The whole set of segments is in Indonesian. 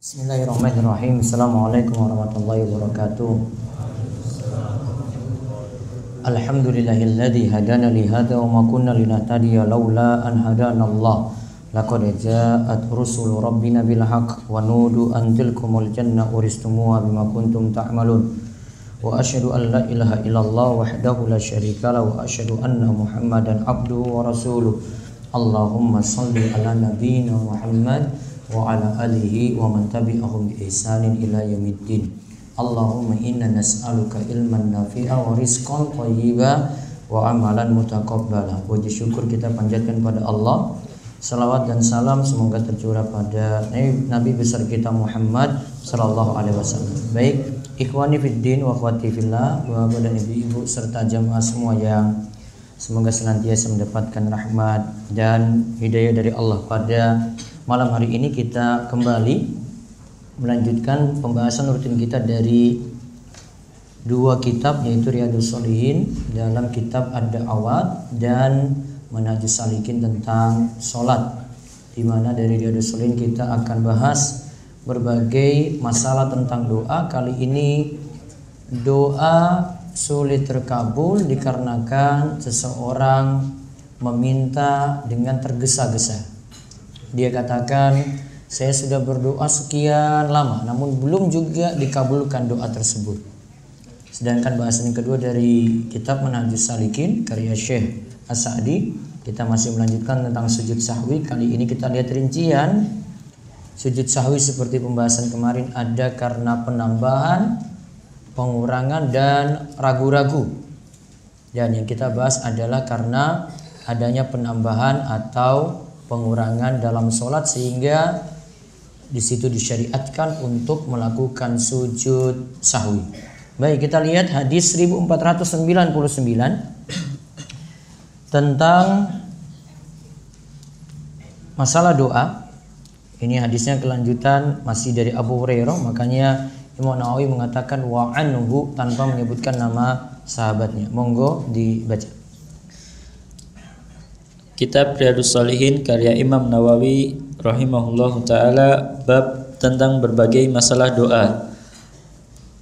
Bismillahirrahmanirrahim. Assalamualaikum warahmatullahi wabarakatuh. Alhamdulillahilladzi hadana li hadza wa ma kunna linahtadiya laula an hadanallah. Laqad ja'at rusulu rabbina bil haqq wa nudu an tilkumul janna uristumuha bima kuntum ta'malun. Wa asyhadu an la ilaha illallah wahdahu la syarika lahu wa asyhadu anna Muhammadan abduhu wa rasuluh. Allahumma shalli ala nabiyyina Muhammad wa ala alihi wa man tabi'ahum bi ihsanin ila yaumiddin. Allahumma inna nas'aluka ilman nafi'a wa rizqan thayyiba wa amalan mutaqabbala. Puji syukur kita panjatkan pada Allah. Salawat dan salam semoga tercurah pada Nabi besar kita Muhammad sallallahu alaihi wasallam. Baik, ikhwani fiddin wa akhwati fillah, Bapak dan Ibu serta jamaah semua yang semoga senantiasa mendapatkan rahmat dan hidayah dari Allah. Pada malam hari ini kita kembali melanjutkan pembahasan rutin kita dari dua kitab, yaitu Riyadhus Shalihin dalam kitab Ad-Da'awat dan Manhajus Salikin tentang sholat, di mana dari Riyadhus Shalihin kita akan bahas berbagai masalah tentang doa. Kali ini doa sulit terkabul dikarenakan seseorang meminta dengan tergesa-gesa. Dia katakan, saya sudah berdoa sekian lama namun belum juga dikabulkan doa tersebut. Sedangkan bahasan yang kedua dari kitab Manhajus Salikin karya Syekh As-Sa'di, kita masih melanjutkan tentang sujud sahwi. Kali ini kita lihat rincian sujud sahwi seperti pembahasan kemarin, ada karena penambahan, pengurangan dan ragu-ragu. Dan yang kita bahas adalah karena adanya penambahan atau pengurangan dalam sholat, sehingga di situ disyariatkan untuk melakukan sujud sahwi. Baik, kita lihat hadis 1499 tentang masalah doa. Ini hadisnya kelanjutan masih dari Abu Hurairah, makanya Imam Nawawi mengatakan wa anhu tanpa menyebutkan nama sahabatnya. Monggo dibaca. Kitab Riyadhus Shalihin karya Imam Nawawi rahimahullahu ta'ala, bab tentang berbagai masalah doa.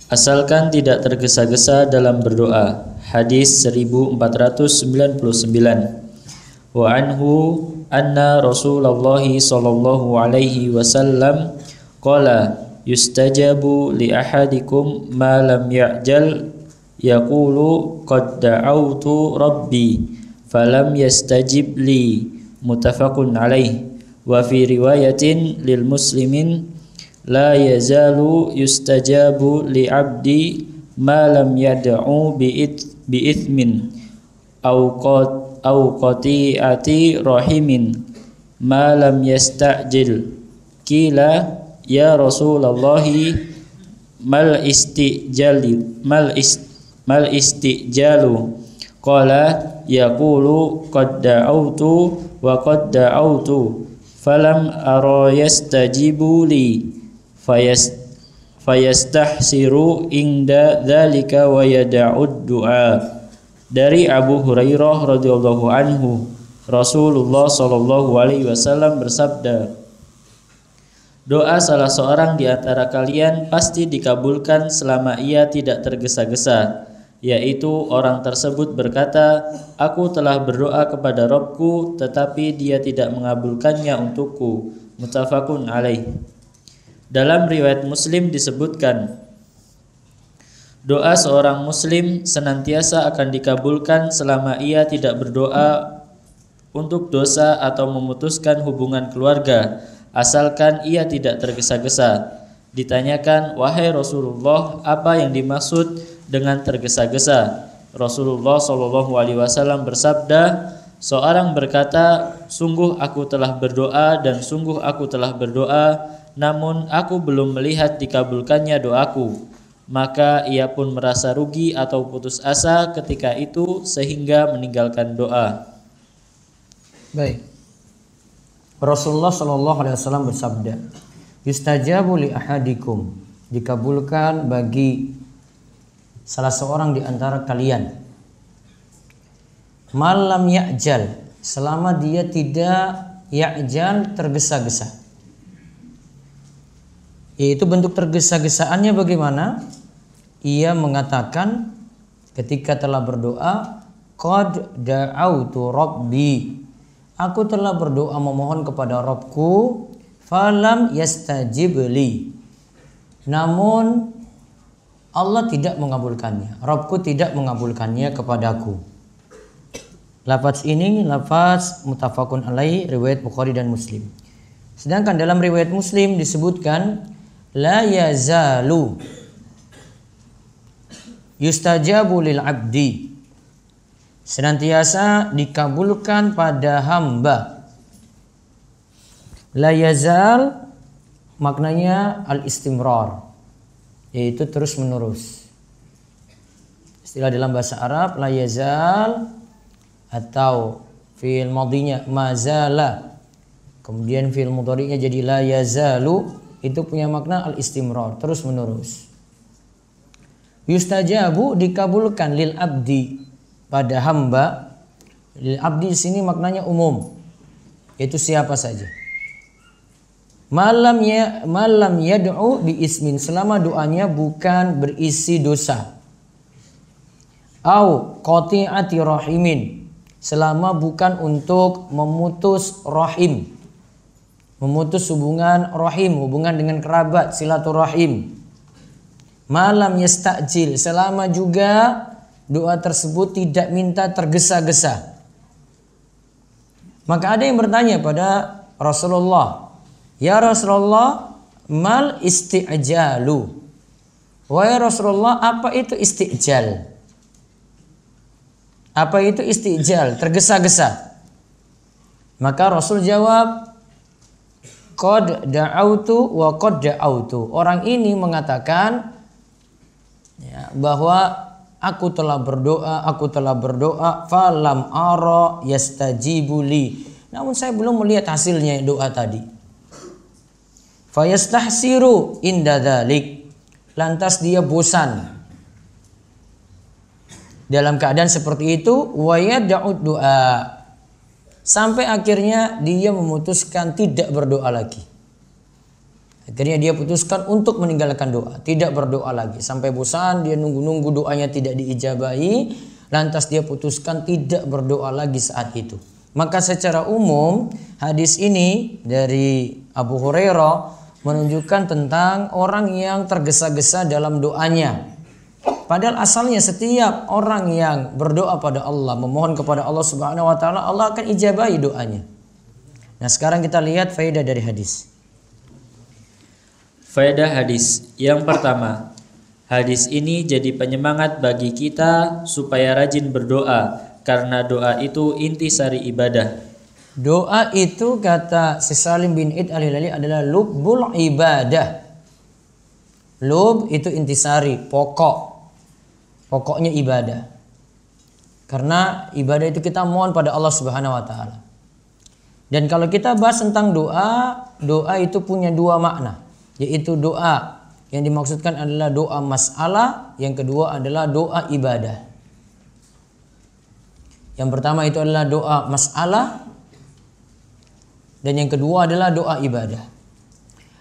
Asalkan tidak tergesa-gesa dalam berdoa. Hadis 1499. Wa anhu anna Rasulullah sallallahu alaihi wasallam qala yustajabu li ahadikum ma lam ya'jal yaqulu qad da'awtu rabbi falam yastajib li, muttafaqun alaih. Wa fi riwayatin lil muslimin la yazalu yustajabu li abdi ma lam yad'u bi ithmin aw qati'ati rahimin ma lam yasta'jil. Qila ya Rasulullah mal istijalu qala yaqulu qad da'awtu wa qad da'awtu falam ara yastajibu li fayastahsiru inda dzalika wa yada'ud du'a. Dari Abu Hurairah radhiyallahu anhu, Rasulullah sallallahu alaihi wasallam bersabda, doa salah seorang di antara kalian pasti dikabulkan selama ia tidak tergesa-gesa, yaitu orang tersebut berkata, aku telah berdoa kepada Rabbku tetapi dia tidak mengabulkannya untukku, muttafaqun alaih. Dalam riwayat Muslim disebutkan, doa seorang muslim senantiasa akan dikabulkan selama ia tidak berdoa untuk dosa atau memutuskan hubungan keluarga, asalkan ia tidak tergesa-gesa. Ditanyakan, wahai Rasulullah, apa yang dimaksud dengan tergesa-gesa? Rasulullah Shallallahu Alaihi Wasallam bersabda, seorang berkata, sungguh aku telah berdoa dan sungguh aku telah berdoa, namun aku belum melihat dikabulkannya doaku. Maka ia pun merasa rugi atau putus asa ketika itu sehingga meninggalkan doa. Baik, Rasulullah Shallallahu Alaihi Wasallam bersabda, yustajabu li ahadikum, dikabulkan bagi salah seorang di antara kalian, malam ya'jal, selama dia tidak ya'jal tergesa-gesa. Yaitu bentuk tergesa-gesaannya bagaimana? Ia mengatakan ketika telah berdoa, qad da'autu rabbi, aku telah berdoa memohon kepada Rabbku, falam yastajib li, namun Allah tidak mengabulkannya, Rabbku tidak mengabulkannya kepadaku. Lafaz ini lafaz muttafaqun alaih, riwayat Bukhari dan Muslim. Sedangkan dalam riwayat Muslim disebutkan la yazalu yustajabu lil abdi, senantiasa dikabulkan pada hamba. La yazal maknanya al-istimrar, yaitu terus menerus. Istilah dalam bahasa Arab la yazal, atau fi'il madhinya mazala, kemudian fi'il mudhari'nya jadi la yazalu, itu punya makna al-istimrar, terus menerus. Yustajabu dikabulkan lil abdi, pada hamba. Lil abdi di sini maknanya umum, yaitu siapa saja. Malam yad'u bi ismin, selama doanya bukan berisi dosa. Au qati'ati rahimin, selama bukan untuk memutus rahim, memutus hubungan rahim, hubungan dengan kerabat, silaturahim. Malam yasta'jil, selama juga doa tersebut tidak minta tergesa-gesa. Maka ada yang bertanya pada Rasulullah, ya Rasulullah, mal isti'jalu? Wahai Rasulullah, apa itu isti'jal? Apa itu isti'jal? Tergesa-gesa. Maka Rasul jawab, qad da'autu wa qad da'autu. Orang ini mengatakan bahwa aku telah berdoa, falam ara yastajibu li, namun saya belum melihat hasilnya doa tadi. Fayastahsiru inda dzalik, lantas dia bosan dalam keadaan seperti itu. Wa yad'ud doa, sampai akhirnya dia memutuskan tidak berdoa lagi. Akhirnya dia putuskan untuk meninggalkan doa, tidak berdoa lagi. Sampai bosan, dia nunggu-nunggu doanya tidak diijabahi, lantas dia putuskan tidak berdoa lagi saat itu. Maka secara umum hadis ini dari Abu Hurairah menunjukkan tentang orang yang tergesa-gesa dalam doanya. Padahal asalnya setiap orang yang berdoa pada Allah, memohon kepada Allah Subhanahu wa taala, Allah akan ijabahi doanya. Nah, sekarang kita lihat faedah dari hadis. Faedah hadis. Yang pertama, hadis ini jadi penyemangat bagi kita supaya rajin berdoa, karena doa itu intisari ibadah. Doa itu kata si Salim bin Id al-Hilali adalah lubbul ibadah. Lub itu intisari, pokoknya ibadah. Karena ibadah itu kita mohon pada Allah Subhanahu wa taala. Dan kalau kita bahas tentang doa, doa itu punya dua makna, yaitu doa yang dimaksudkan adalah doa mas'alah, yang kedua adalah doa ibadah. Yang pertama itu adalah doa mas'alah, dan yang kedua adalah doa ibadah.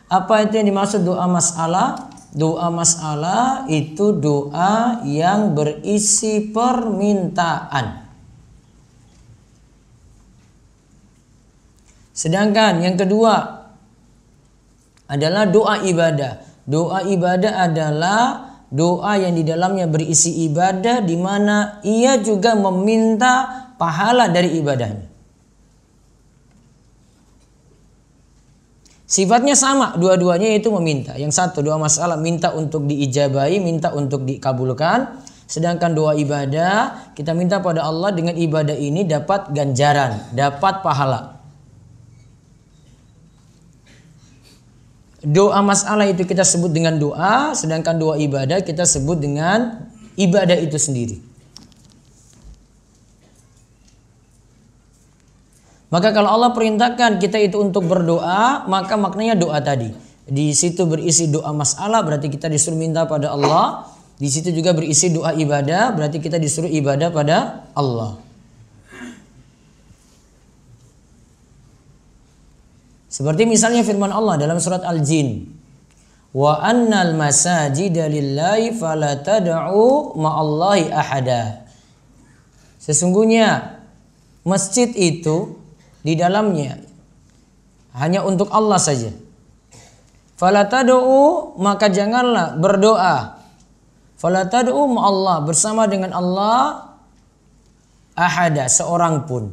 Apa itu yang dimaksud doa mas'alah? Doa mas'alah itu doa yang berisi permintaan. Sedangkan yang kedua adalah doa ibadah. Doa ibadah adalah doa yang di dalamnya berisi ibadah, di mana ia juga meminta pahala dari ibadahnya. Sifatnya sama, dua-duanya yaitu meminta. Yang satu doa masalah minta untuk diijabahi, minta untuk dikabulkan. Sedangkan doa ibadah kita minta pada Allah, dengan ibadah ini dapat ganjaran, dapat pahala. Doa masalah itu kita sebut dengan doa, sedangkan doa ibadah kita sebut dengan ibadah itu sendiri. Maka kalau Allah perintahkan kita itu untuk berdoa, maka maknanya doa tadi. Di situ berisi doa masalah, berarti kita disuruh minta pada Allah. Di situ juga berisi doa ibadah, berarti kita disuruh ibadah pada Allah. Seperti misalnya firman Allah dalam surat Al-Jin, wa annal masajida lillahi fala tad'u ma'allahi ahada. Sesungguhnya masjid itu di dalamnya hanya untuk Allah saja. Fala tad'u, maka janganlah berdoa. Fala tad'u ma'allah, bersama dengan Allah, ahada, seorang pun.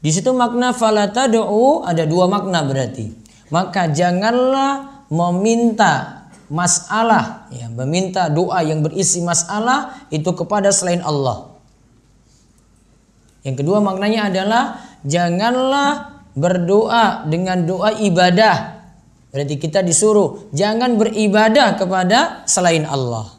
Di situ makna fala tad'u ada dua makna berarti. Maka janganlah meminta masalah, ya, meminta doa yang berisi masalah itu kepada selain Allah. Yang kedua maknanya adalah janganlah berdoa dengan doa ibadah. Berarti kita disuruh jangan beribadah kepada selain Allah.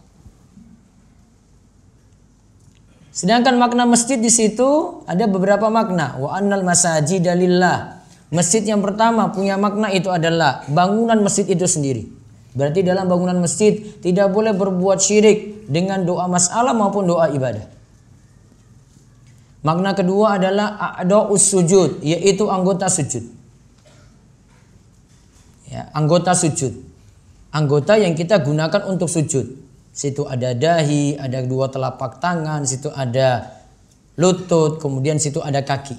Sedangkan makna masjid di situ ada beberapa makna. Wa annal masajida lillah. Masjid yang pertama punya makna itu adalah bangunan masjid itu sendiri. Berarti dalam bangunan masjid tidak boleh berbuat syirik dengan doa masalah maupun doa ibadah. Makna kedua adalah a'dha'us sujud, yaitu anggota sujud. Ya, anggota sujud. Anggota yang kita gunakan untuk sujud. Situ ada dahi, ada dua telapak tangan, situ ada lutut, kemudian situ ada kaki.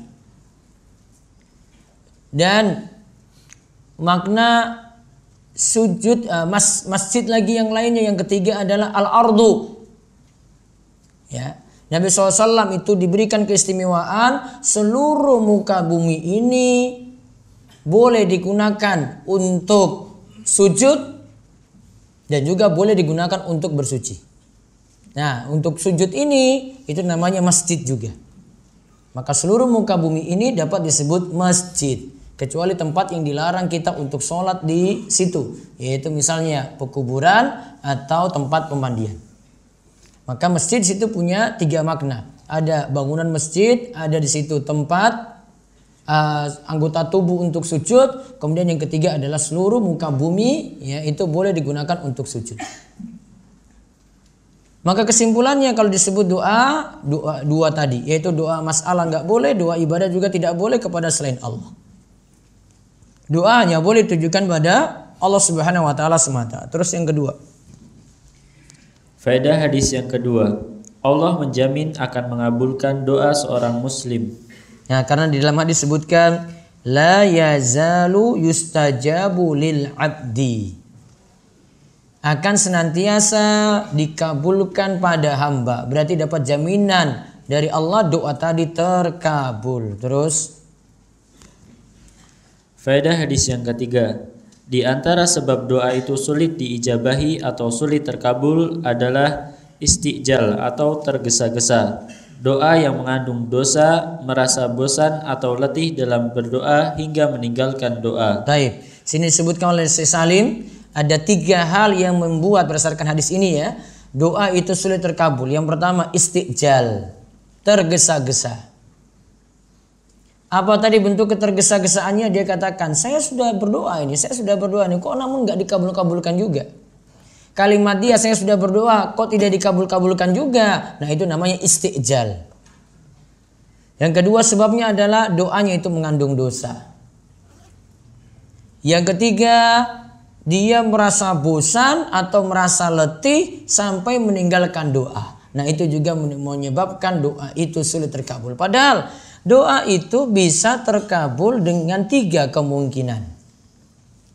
Dan makna sujud masjid lagi yang lainnya yang ketiga adalah al-ardu. Ya, Nabi SAW itu diberikan keistimewaan seluruh muka bumi ini boleh digunakan untuk sujud dan juga boleh digunakan untuk bersuci. Nah, untuk sujud ini itu namanya masjid juga. Maka seluruh muka bumi ini dapat disebut masjid. Kecuali tempat yang dilarang kita untuk sholat di situ, yaitu misalnya pekuburan atau tempat pemandian. Maka masjid situ punya tiga makna. Ada bangunan masjid, ada di situ tempat anggota tubuh untuk sujud. Kemudian yang ketiga adalah seluruh muka bumi, ya, itu boleh digunakan untuk sujud. Maka kesimpulannya kalau disebut doa tadi, yaitu doa masalah nggak boleh, doa ibadah juga tidak boleh kepada selain Allah. Doa hanya boleh ditujukan pada Allah Subhanahu wa taala semata. Terus yang kedua. Faedah hadis yang kedua. Allah menjamin akan mengabulkan doa seorang muslim. Nah, karena di dalam hadis disebutkan la yazalu yustajabu lil abdi. Akan senantiasa dikabulkan pada hamba. Berarti dapat jaminan dari Allah doa tadi terkabul. Terus faedah hadis yang ketiga. Di antara sebab doa itu sulit diijabahi atau sulit terkabul adalah istijal atau tergesa-gesa. Doa yang mengandung dosa, merasa bosan atau letih dalam berdoa hingga meninggalkan doa. Baik, sini disebutkan oleh Syekh Salim ada tiga hal yang membuat berdasarkan hadis ini, ya, doa itu sulit terkabul. Yang pertama istijal, tergesa-gesa. Apa tadi bentuk ketergesa-gesaannya? Dia katakan, saya sudah berdoa ini, kok namun nggak dikabul-kabulkan juga. Kalimat dia, saya sudah berdoa, kok tidak dikabul-kabulkan juga. Nah, itu namanya istijal. Yang kedua sebabnya adalah doanya itu mengandung dosa. Yang ketiga, dia merasa bosan atau merasa letih sampai meninggalkan doa. Nah, itu juga menyebabkan doa itu sulit terkabul. Padahal doa itu bisa terkabul dengan tiga kemungkinan.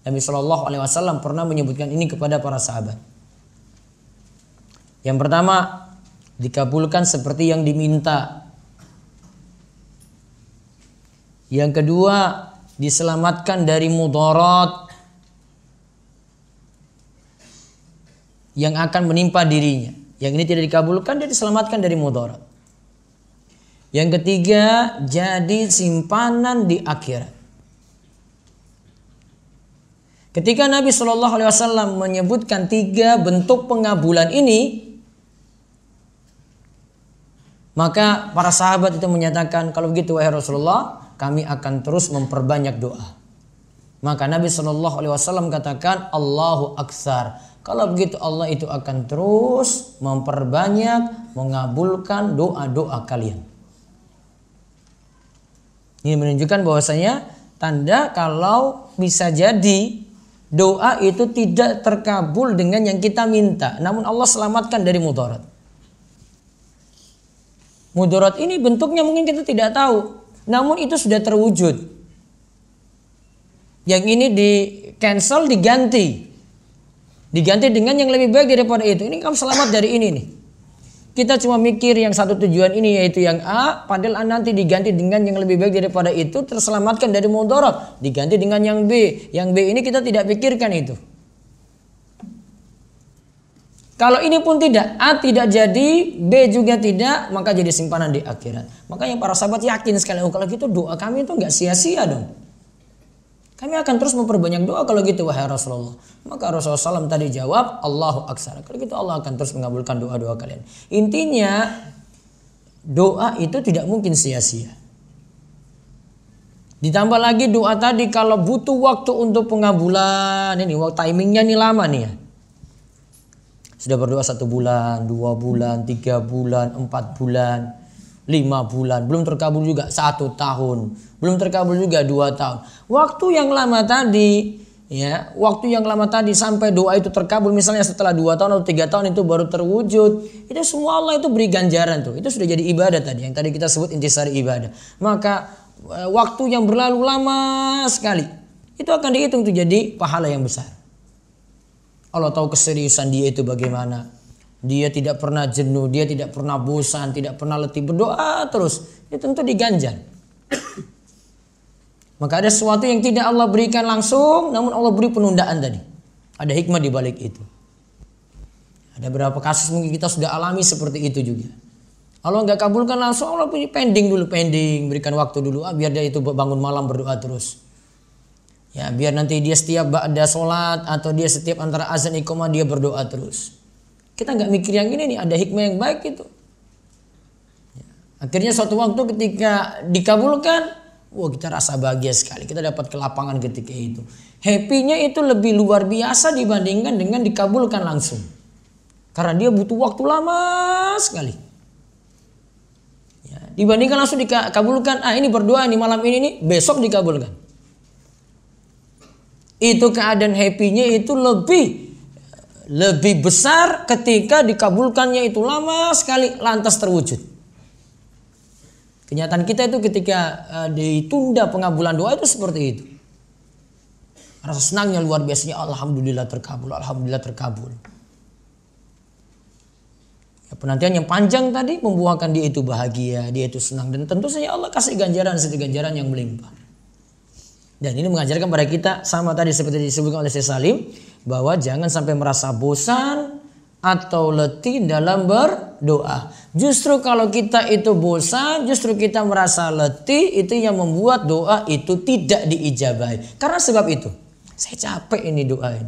Nabi SAW pernah menyebutkan ini kepada para sahabat. Yang pertama, dikabulkan seperti yang diminta. Yang kedua, diselamatkan dari mudarat yang akan menimpa dirinya. Yang ini tidak dikabulkan, dia diselamatkan dari mudarat. Yang ketiga, jadi simpanan di akhirat. Ketika Nabi SAW menyebutkan tiga bentuk pengabulan ini, maka para sahabat itu menyatakan, kalau begitu wahai Rasulullah, kami akan terus memperbanyak doa. Maka Nabi SAW katakan, Allahu Aktsar. Kalau begitu Allah itu akan terus memperbanyak, mengabulkan doa-doa kalian. Ini menunjukkan bahwasanya tanda kalau bisa jadi Doa itu tidak terkabul dengan yang kita minta, namun Allah selamatkan dari mudarat. Mudarat ini bentuknya mungkin kita tidak tahu, namun itu sudah terwujud. Yang ini di cancel, diganti dengan yang lebih baik daripada itu. Ini kamu selamat dari ini nih. Kita cuma mikir yang satu tujuan ini yaitu yang A, padahal nanti diganti dengan yang lebih baik daripada itu, terselamatkan dari mudarat, diganti dengan yang B. Yang B ini kita tidak pikirkan itu. Kalau ini pun tidak, A tidak jadi, B juga tidak, maka jadi simpanan di akhirat. Makanya para sahabat yakin sekali, kalau gitu doa kami itu nggak sia-sia dong. Kami akan terus memperbanyak doa kalau gitu wahai Rasulullah. Maka Rasulullah SAW tadi jawab, Allahu Akbar. Kalau gitu Allah akan terus mengabulkan doa-doa kalian. Intinya doa itu tidak mungkin sia-sia. Ditambah lagi doa tadi kalau butuh waktu untuk pengabulan, ini timingnya nih lama nih ya. Sudah berdoa 1 bulan, 2 bulan, 3 bulan, 4 bulan, 5 bulan, belum terkabul juga 1 tahun, belum terkabul juga 2 tahun. Waktu yang lama tadi, ya, waktu yang lama tadi sampai doa itu terkabul, misalnya setelah 2 tahun atau 3 tahun itu baru terwujud, itu semua Allah itu beri ganjaran tuh. Itu sudah jadi ibadah tadi, yang tadi kita sebut intisari ibadah. Maka waktu yang berlalu lama sekali, itu akan dihitung tuh jadi pahala yang besar. Allah tahu keseriusan dia itu bagaimana. Dia tidak pernah jenuh, dia tidak pernah bosan, tidak pernah letih, berdoa terus. Itu tentu diganjar. Maka ada sesuatu yang tidak Allah berikan langsung, namun Allah beri penundaan tadi. Ada hikmah di balik itu. Ada beberapa kasus mungkin kita sudah alami seperti itu juga. Allah nggak kabulkan langsung, Allah punya pending, berikan waktu dulu, biar dia itu bangun malam berdoa terus. Ya, biar nanti dia setiap ba'da sholat atau dia setiap antara azan iqamah dia berdoa terus. Kita nggak mikir yang ini nih, ada hikmah yang baik itu. Ya. Akhirnya suatu waktu ketika dikabulkan, wah kita rasa bahagia sekali. Kita dapat kelapangan ketika itu. Happy-nya itu lebih luar biasa dibandingkan dengan dikabulkan langsung. Karena dia butuh waktu lama sekali. Ya, dibandingkan langsung dikabulkan, ini berdoa nih malam ini nih, besok dikabulkan. Itu keadaan happy-nya itu lebih besar ketika dikabulkannya itu lama sekali lantas terwujud. Kenyataan kita itu ketika ditunda pengabulan doa itu seperti itu. Rasa senangnya luar biasanya, alhamdulillah terkabul, alhamdulillah terkabul. Ya, penantian yang panjang tadi membuahkan dia itu bahagia, dia itu senang, dan tentu saja Allah kasih ganjaran yang melimpah. Dan ini mengajarkan pada kita sama tadi seperti disebutkan oleh Syekh Salim, bahwa jangan sampai merasa bosan atau letih dalam berdoa. Justru kalau kita itu bosan, justru kita merasa letih, itu yang membuat doa itu tidak diijabahi. Karena sebab itu, saya capek ini doain.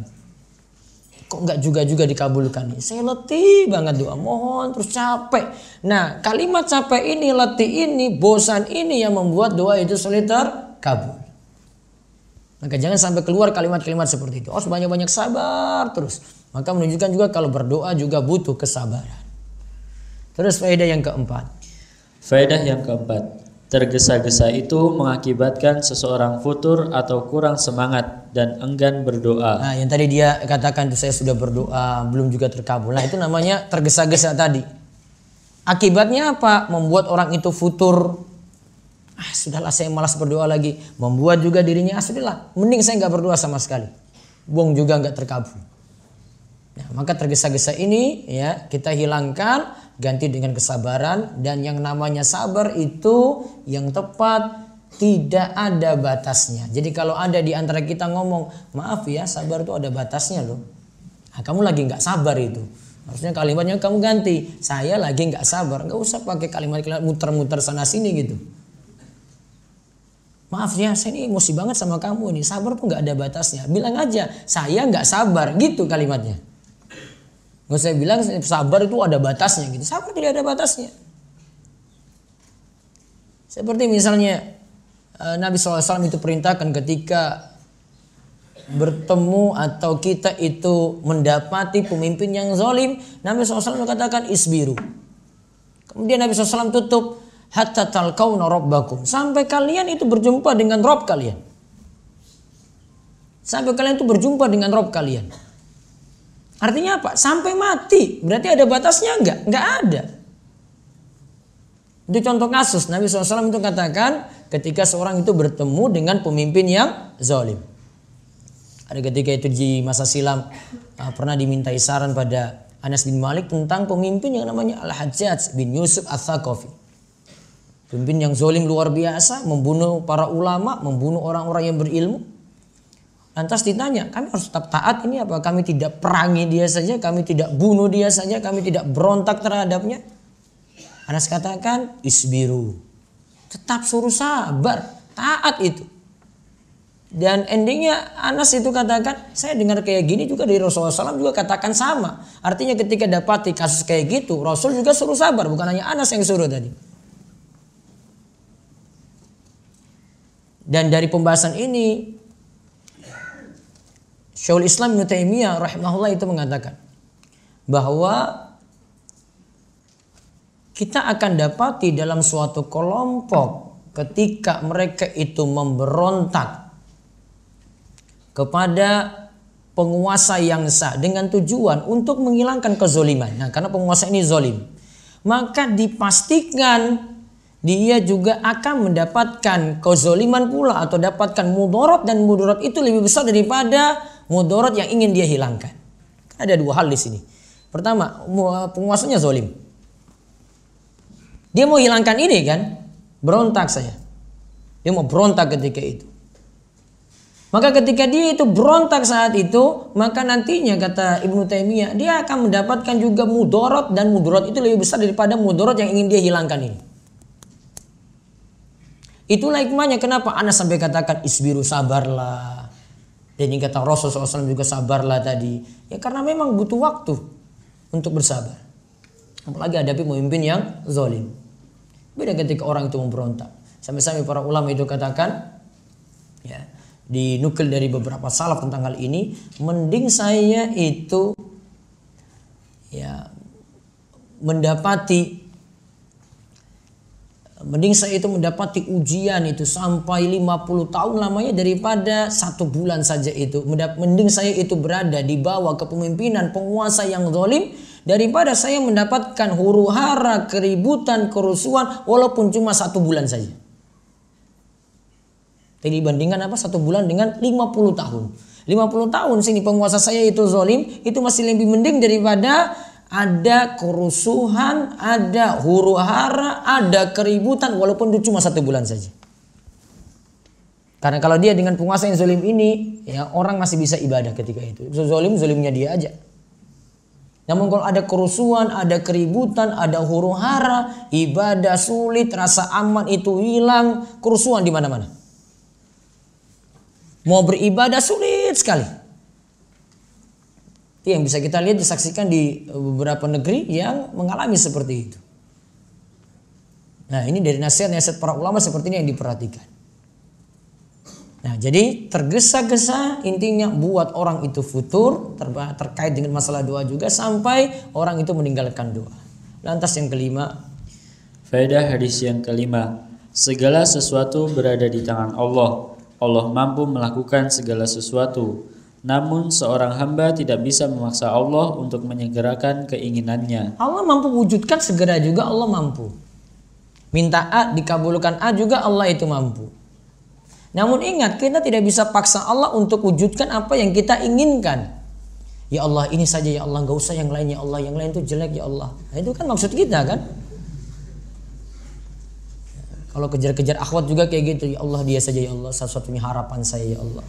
Kok enggak juga dikabulkan nih? Saya letih banget doa, mohon terus capek. Nah, kalimat capek ini, letih ini, bosan ini yang membuat doa itu sulit terkabul. Maka jangan sampai keluar kalimat-kalimat seperti itu. Banyak-banyak sabar terus. Maka menunjukkan juga kalau berdoa juga butuh kesabaran. Terus faedah yang keempat. Faedah yang keempat. Tergesa-gesa itu mengakibatkan seseorang futur atau kurang semangat dan enggan berdoa. Nah, yang tadi dia katakan itu saya sudah berdoa, belum juga terkabul. Nah, itu namanya tergesa-gesa tadi. Akibatnya apa? Membuat orang itu futur. Sudahlah saya malas berdoa lagi. Membuat juga dirinya sudahlah, mending saya nggak berdoa sama sekali. Buang juga nggak terkabul. Nah, maka tergesa-gesa ini ya kita hilangkan, ganti dengan kesabaran. Dan yang namanya sabar itu yang tepat tidak ada batasnya. Jadi kalau ada di antara kita ngomong, maaf ya sabar itu ada batasnya loh. Nah, kamu lagi nggak sabar itu. Harusnya kalimatnya kamu ganti. Saya lagi nggak sabar. Nggak usah pakai kalimat-kalimat muter-muter sana sini gitu. Maaf ya, saya ini emosi banget sama kamu nih. Sabar pun nggak ada batasnya. Bilang aja, saya nggak sabar, gitu kalimatnya. Nggak usah bilang sabar itu ada batasnya gitu. Sabar tidak ada batasnya. Seperti misalnya Nabi SAW itu perintahkan ketika bertemu atau kita itu mendapati pemimpin yang zalim, Nabi SAW katakan isbiru. Kemudian Nabi SAW tutup, hatta talqauna rabbakum, sampai kalian itu berjumpa dengan Rabb kalian. Sampai kalian itu berjumpa dengan Rob kalian. Artinya apa? Sampai mati. Berarti ada batasnya enggak? Enggak ada. Itu contoh kasus. Nabi SAW itu katakan ketika seorang itu bertemu dengan pemimpin yang zalim. Ada ketika itu di masa silam pernah dimintai saran pada Anas bin Malik tentang pemimpin yang namanya Al-Hajjaj bin Yusuf Ats-Tsaqafi. Pemimpin yang zalim luar biasa, membunuh para ulama, membunuh orang-orang yang berilmu. Lantas ditanya, kami harus tetap taat ini apa? Kami tidak perangi dia saja, kami tidak bunuh dia saja, kami tidak berontak terhadapnya. Anas katakan, isbiru. Tetap suruh sabar, taat itu. Dan endingnya Anas itu katakan, saya dengar kayak gini juga dari Rasulullah SAW juga katakan sama. Artinya ketika dapati kasus kayak gitu, Rasul juga suruh sabar, bukan hanya Anas yang suruh tadi. Dan dari pembahasan ini Syekhul Islam Ibnu Taimiyah rahimahullah itu mengatakan bahwa kita akan dapati dalam suatu kelompok ketika mereka itu memberontak kepada penguasa yang sah dengan tujuan untuk menghilangkan kezoliman. Nah, karena penguasa ini zolim, maka dipastikan dia juga akan mendapatkan kezoliman pula atau dapatkan mudarat, dan mudarat itu lebih besar daripada mudarat yang ingin dia hilangkan. Ada dua hal di sini. Pertama, penguasanya zolim. Dia mau hilangkan ini kan, berontak saya. Dia mau berontak ketika itu. Maka ketika dia itu berontak saat itu, maka nantinya kata Ibnu Taimiyah, dia akan mendapatkan juga mudarat, dan mudarat itu lebih besar daripada mudarat yang ingin dia hilangkan ini. Itulah hikmahnya kenapa Anas sampai katakan isbiru, sabarlah. Dan ini kata Rasulullah SAW juga sabarlah tadi. Ya karena memang butuh waktu untuk bersabar. Apalagi hadapi pemimpin yang zalim. Beda ketika orang itu memberontak. Sampai-sampai para ulama itu katakan, ya, dinukil dari beberapa salaf tentang hal ini, mending saya itu ya mendapati ujian itu sampai 50 tahun lamanya daripada 1 bulan saja itu. Mending saya itu berada di bawah kepemimpinan penguasa yang zalim daripada saya mendapatkan huru-hara, keributan, kerusuhan walaupun cuma 1 bulan saja. Jadi dibandingkan 1 bulan dengan 50 tahun. 50 tahun sini penguasa saya itu zalim, itu masih lebih mending daripada ada kerusuhan, ada huru-hara, ada keributan walaupun itu cuma 1 bulan saja. Karena kalau dia dengan penguasa yang zalim ini, ya orang masih bisa ibadah ketika itu. Zalimnya dia aja. Namun kalau ada kerusuhan, ada keributan, ada huru-hara, ibadah sulit, rasa aman itu hilang, kerusuhan di mana-mana. Mau beribadah sulit sekali. Itu yang bisa kita lihat, disaksikan di beberapa negeri yang mengalami seperti itu. Nah, ini dari nasihat-nasihat para ulama seperti ini yang diperhatikan. Nah, jadi tergesa-gesa intinya buat orang itu futur terkait dengan masalah doa juga sampai orang itu meninggalkan doa. Lantas yang kelima, faedah hadis yang kelima, segala sesuatu berada di tangan Allah. Allah mampu melakukan segala sesuatu. Namun seorang hamba tidak bisa memaksa Allah untuk menyegerakan keinginannya. Allah mampu wujudkan segera juga, Allah mampu. Minta A dikabulkan A juga Allah itu mampu. Namun ingat, kita tidak bisa paksa Allah untuk wujudkan apa yang kita inginkan. Ya Allah ini saja ya Allah, gak usah yang lain ya Allah, yang lain itu jelek ya Allah. Nah, itu kan maksud kita kan. Kalau kejar-kejar akhwat juga kayak gitu, ya Allah dia saja ya Allah, satu-satunya harapan saya ya Allah.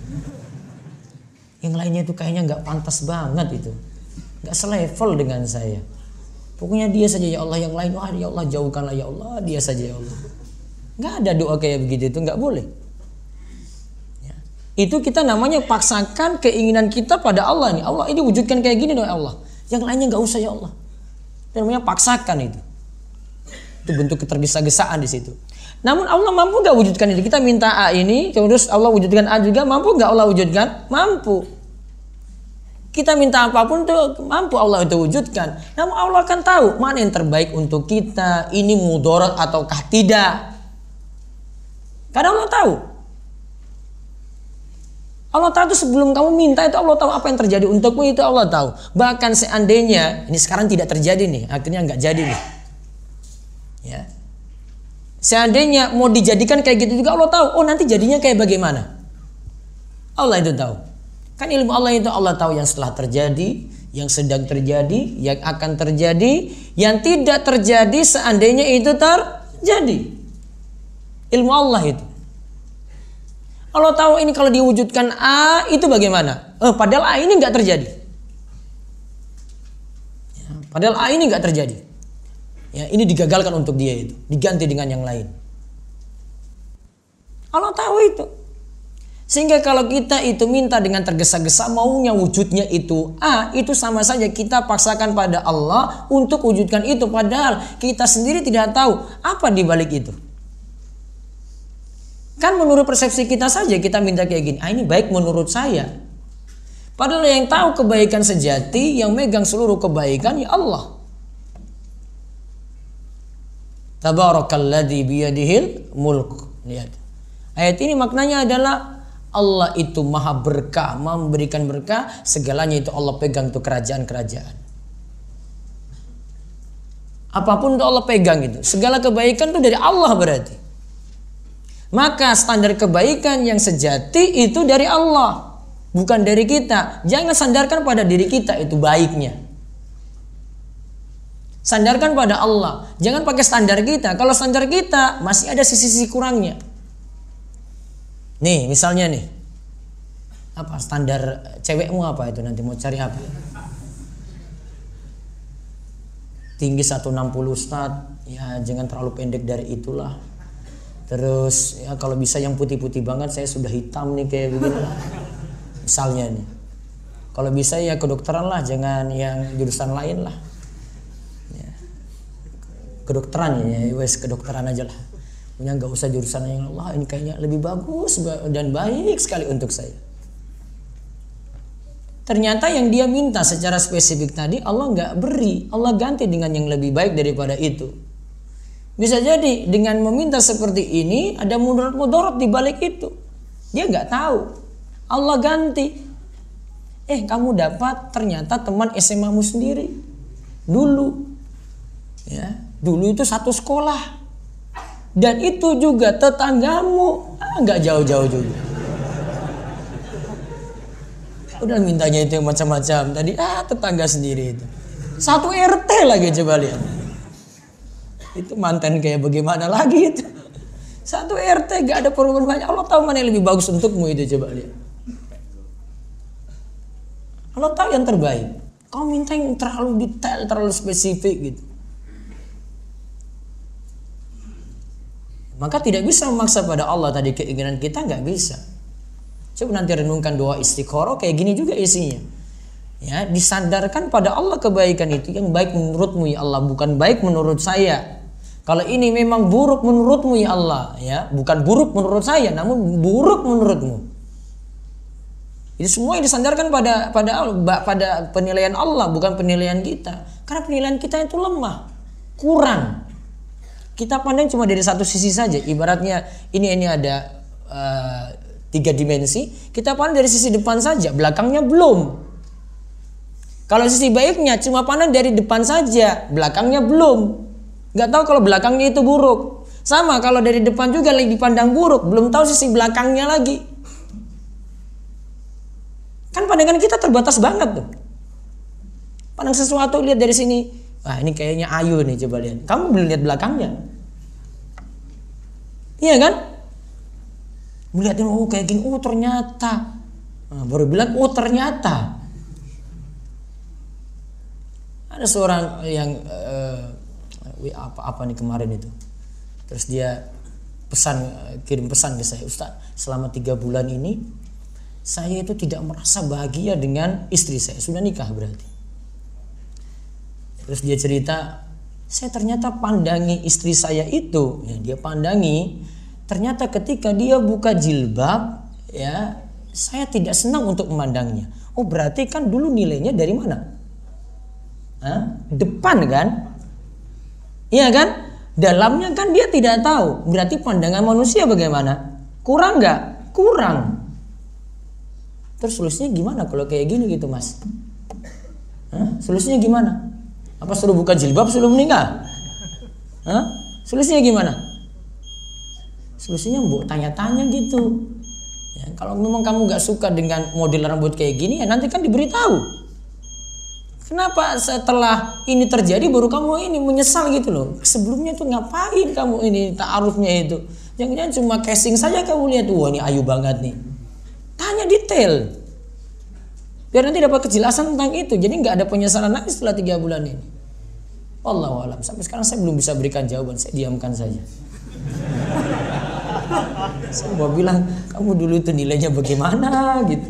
Yang lainnya itu kayaknya gak pantas banget itu, gak selevel dengan saya. Pokoknya dia saja ya Allah, yang lain wah ya Allah jauhkanlah ya Allah, dia saja ya Allah. Gak ada doa kayak begitu, itu gak boleh. Ya. Itu kita namanya paksakan keinginan kita pada Allah nih. Allah ini wujudkan kayak gini dong ya Allah, yang lainnya gak usah ya Allah. Itu namanya paksakan itu. Itu bentuk ketergesa-gesaan di situ. Namun Allah mampu gak wujudkan ini? Kita minta A ini, terus Allah wujudkan A juga, mampu gak Allah wujudkan? Mampu. Kita minta apapun tuh mampu Allah itu wujudkan. Namun Allah akan tahu mana yang terbaik untuk kita, ini mudarat ataukah tidak. Karena Allah tahu. Allah tahu itu sebelum kamu minta itu Allah tahu apa yang terjadi untukmu itu Allah tahu. Bahkan seandainya ini sekarang tidak terjadi nih, akhirnya nggak jadi nih. Ya. Seandainya mau dijadikan kayak gitu juga Allah tahu. Oh nanti jadinya kayak bagaimana? Allah itu tahu. Kan ilmu Allah itu Allah tahu yang setelah terjadi, yang sedang terjadi, yang akan terjadi, yang tidak terjadi seandainya itu terjadi. Ilmu Allah itu. Allah tahu ini kalau diwujudkan A itu bagaimana? Padahal A ini nggak terjadi. Ya, padahal A ini nggak terjadi. Ya, ini digagalkan untuk dia itu, diganti dengan yang lain. Allah tahu itu. Sehingga kalau kita itu minta dengan tergesa-gesa maunya wujudnya itu A, itu sama saja kita paksakan pada Allah untuk wujudkan itu. Padahal kita sendiri tidak tahu apa di balik itu. Kan menurut persepsi kita saja kita minta kayak gini, ini baik menurut saya. Padahal yang tahu kebaikan sejati, yang megang seluruh kebaikan ya Allah. Tabarakalladzi biyadihil mulk. Lihat. Ayat ini maknanya adalah Allah itu maha berkah, memberikan berkah, segalanya itu Allah pegang itu kerajaan-kerajaan. Apapun itu Allah pegang itu. Segala kebaikan itu dari Allah berarti. Maka standar kebaikan yang sejati itu dari Allah, bukan dari kita. Jangan sandarkan pada diri kita itu baiknya. Sandarkan pada Allah. Jangan pakai standar kita. Kalau standar kita masih ada sisi-sisi kurangnya. Nih misalnya nih, apa standar cewekmu apa itu nanti mau cari apa? Tinggi 160 Ustaz, ya jangan terlalu pendek dari itulah. Terus ya kalau bisa yang putih-putih banget, saya sudah hitam nih kayak begini. Misalnya nih. Kalau bisa ya kedokteran lah, jangan yang jurusan lain lah. Ya. Kedokteran ya, wes kedokteran aja lah. Punya nggak usah jurusan yang Allah ini kayaknya lebih bagus dan baik sekali untuk saya. Ternyata yang dia minta secara spesifik tadi Allah nggak beri, Allah ganti dengan yang lebih baik daripada itu. Bisa jadi dengan meminta seperti ini ada mudarat di balik itu. Dia nggak tahu. Allah ganti. Kamu dapat ternyata teman SMA-mu sendiri. Dulu. Ya, dulu itu satu sekolah. Dan itu juga tetanggamu. Nggak jauh-jauh juga. Udah mintanya itu yang macam-macam. Tadi tetangga sendiri itu. Satu RT lagi coba lihat. Itu mantan kayak bagaimana lagi itu. Satu RT gak ada perubahan banyak. Allah tahu mana yang lebih bagus untukmu itu, coba lihat. Allah tahu yang terbaik. Kau minta yang terlalu detail, terlalu spesifik gitu. Maka tidak bisa memaksa pada Allah tadi keinginan kita, gak bisa. Coba nanti renungkan doa istikharah kayak gini juga isinya. Ya, disandarkan pada Allah kebaikan itu yang baik menurutmu ya Allah, bukan baik menurut saya. Kalau ini memang buruk menurutmu ya Allah, ya, bukan buruk menurut saya, namun buruk menurutmu. Itu semua yang disandarkan pada penilaian Allah, bukan penilaian kita. Karena penilaian kita itu lemah, kurang. Kita pandang cuma dari satu sisi saja. Ibaratnya ini ada 3 dimensi. Kita pandang dari sisi depan saja, belakangnya belum. Kalau sisi baiknya cuma pandang dari depan saja, belakangnya belum. Gak tahu kalau belakangnya itu buruk. Sama kalau dari depan juga lagi dipandang buruk, belum tahu sisi belakangnya lagi. Kan pandangan kita terbatas banget tuh. Pandang sesuatu lihat dari sini, wah ini kayaknya ayu nih, coba lihat. Kamu belum lihat belakangnya. Iya kan? Melihatin kayak gini, ternyata. Baru bilang ternyata. Ada seorang yang apa nih kemarin itu, terus dia kirim pesan ke saya, Ustaz, selama 3 bulan ini saya itu tidak merasa bahagia dengan istri saya, sudah nikah berarti. Terus dia cerita, saya ternyata pandangi istri saya itu, ya, dia pandangi, ternyata ketika dia buka jilbab, ya, saya tidak senang untuk memandangnya. Oh berarti kan dulu nilainya dari mana? Depan kan? Iya kan? Dalamnya kan dia tidak tahu. Berarti pandangan manusia bagaimana? Kurang nggak? Kurang. Terus solusinya gimana kalau kayak gini gitu mas? Solusinya gimana? Apa suruh buka jilbab sebelum menikah? Solusinya gimana? Solusinya mbok tanya-tanya gitu. Ya, kalau memang kamu gak suka dengan model rambut kayak gini, ya nanti kan diberitahu. Kenapa setelah ini terjadi baru kamu ini menyesal gitu loh? Sebelumnya tuh ngapain kamu ini ta'arufnya itu? Jangan-jangan cuma casing saja kamu lihat, wah ini ayu banget nih. Tanya detail. Biar nanti dapat kejelasan tentang itu. Jadi nggak ada penyesalan lagi setelah 3 bulan ini. Wallahu a'lam. Sampai sekarang saya belum bisa berikan jawaban. Saya diamkan saja. Saya mau bilang kamu dulu itu nilainya bagaimana gitu.